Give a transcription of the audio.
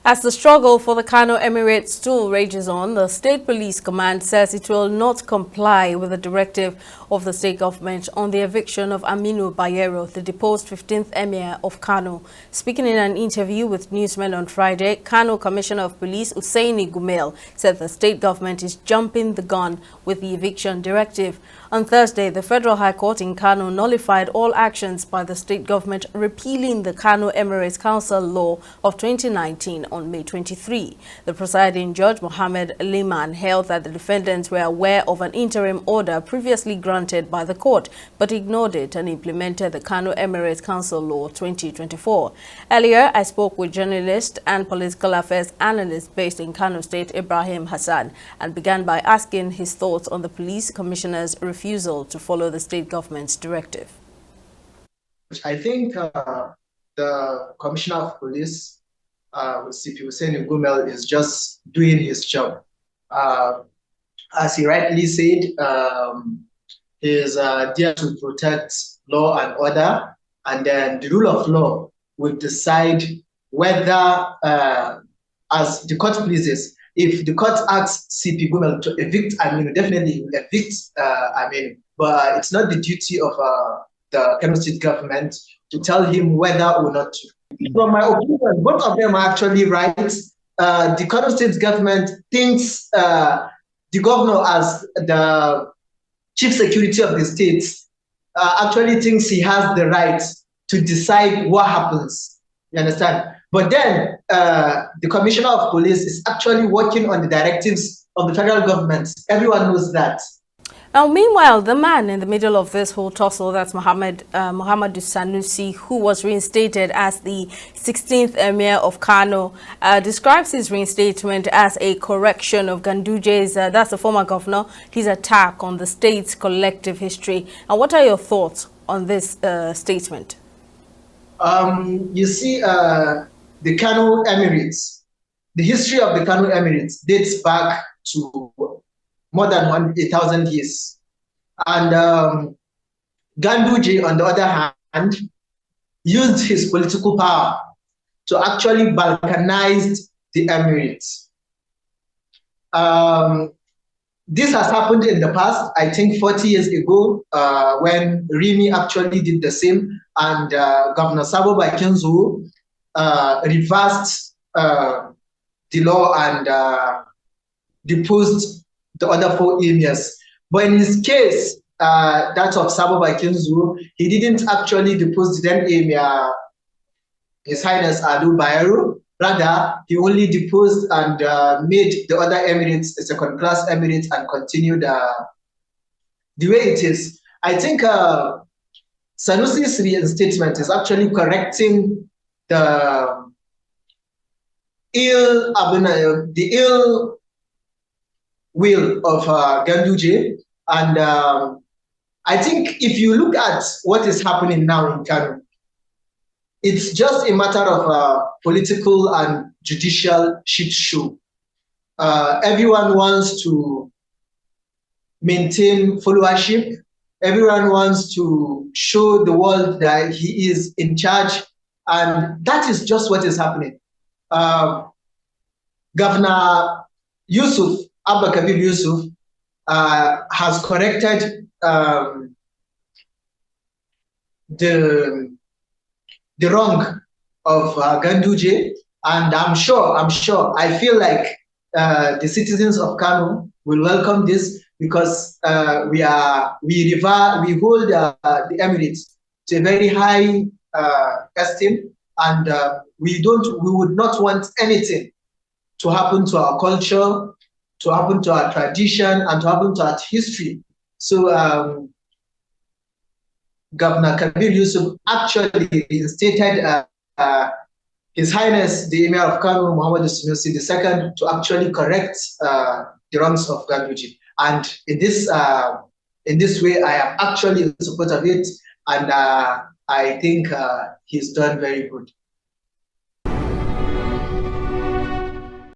As the struggle for the Kano Emirate still rages on, the State Police Command says it will not comply with the directive of the state government on the eviction of Aminu Bayero, the deposed 15th Emir of Kano. Speaking in an interview with newsmen on Friday, Kano Commissioner of Police Usaini Gumel said the state government is jumping the gun with the eviction directive. On Thursday, the Federal High Court in Kano nullified all actions by the state government repealing the Kano Emirates Council Law of 2019 on May 23. The presiding judge, Mohammed Liman, held that the defendants were aware of an interim order previously granted by the court, but ignored it and implemented the Kano Emirates Council Law 2024. Earlier, I spoke with journalist and political affairs analyst based in Kano State, Ibrahim Hassan, and began by asking his thoughts on the police commissioner's refusal to follow the state government's directive. I think the Commissioner of Police, CP Hussein Gumel, is just doing his job. As he rightly said, he is there to protect law and order, and then the rule of law will decide whether, as the court pleases. If the court asks CP Gumel to evict Aminu, definitely he will evict Aminu. But it's not the duty of the Kano State government to tell him whether or not to. From my opinion, both of them are actually right. The Kano State government thinks the governor, as the chief security of the state, actually thinks he has the right to decide what happens. You understand? But then the Commissioner of Police is actually working on the directives of the federal government. Everyone knows that. Now, meanwhile, the man in the middle of this whole tussle, that's Mohammed Sanusi, who was reinstated as the 16th Emir of Kano, describes his reinstatement as a correction of Ganduje's, that's the former governor, his attack on the state's collective history. And what are your thoughts on this statement? You see, the Kano Emirates, the history of the Kano Emirates dates back to more than 1,000 years. And Ganduje, on the other hand, used his political power to actually balkanize the Emirates. This has happened in the past, I think 40 years ago, when Rimi actually did the same, and Governor Sabo Bakinzo reversed the law and deposed the other 4 emirs. But in his case, that of Sabo Bakinzo, he didn't actually depose the then emir, His Highness Adu Bayero. Rather, he only deposed and made the other emirates a second-class emirate and continued the way it is. I think Sanusi's reinstatement is actually correcting the ill will of Ganduje. And I think if you look at what is happening now in Kano, it's just a matter of political and judicial shit show. Everyone wants to maintain followership. Everyone wants to show the world that he is in charge. And that is just what is happening. Governor Yusuf, Abba Kabir Yusuf, has corrected the wrong of Ganduje, and I'm sure, I feel like the citizens of Kano will welcome this, because we hold the Emirates to a very high esteem, and we would not want anything to happen to our culture, to happen to our tradition, and to happen to our history. So Governor Kabir Yusuf actually reinstated His Highness the Emir of Kano, Muhammad Sanusi II, to actually correct the wrongs of Ganduje. And in this way, I am actually in support of it, and I think he's done very good.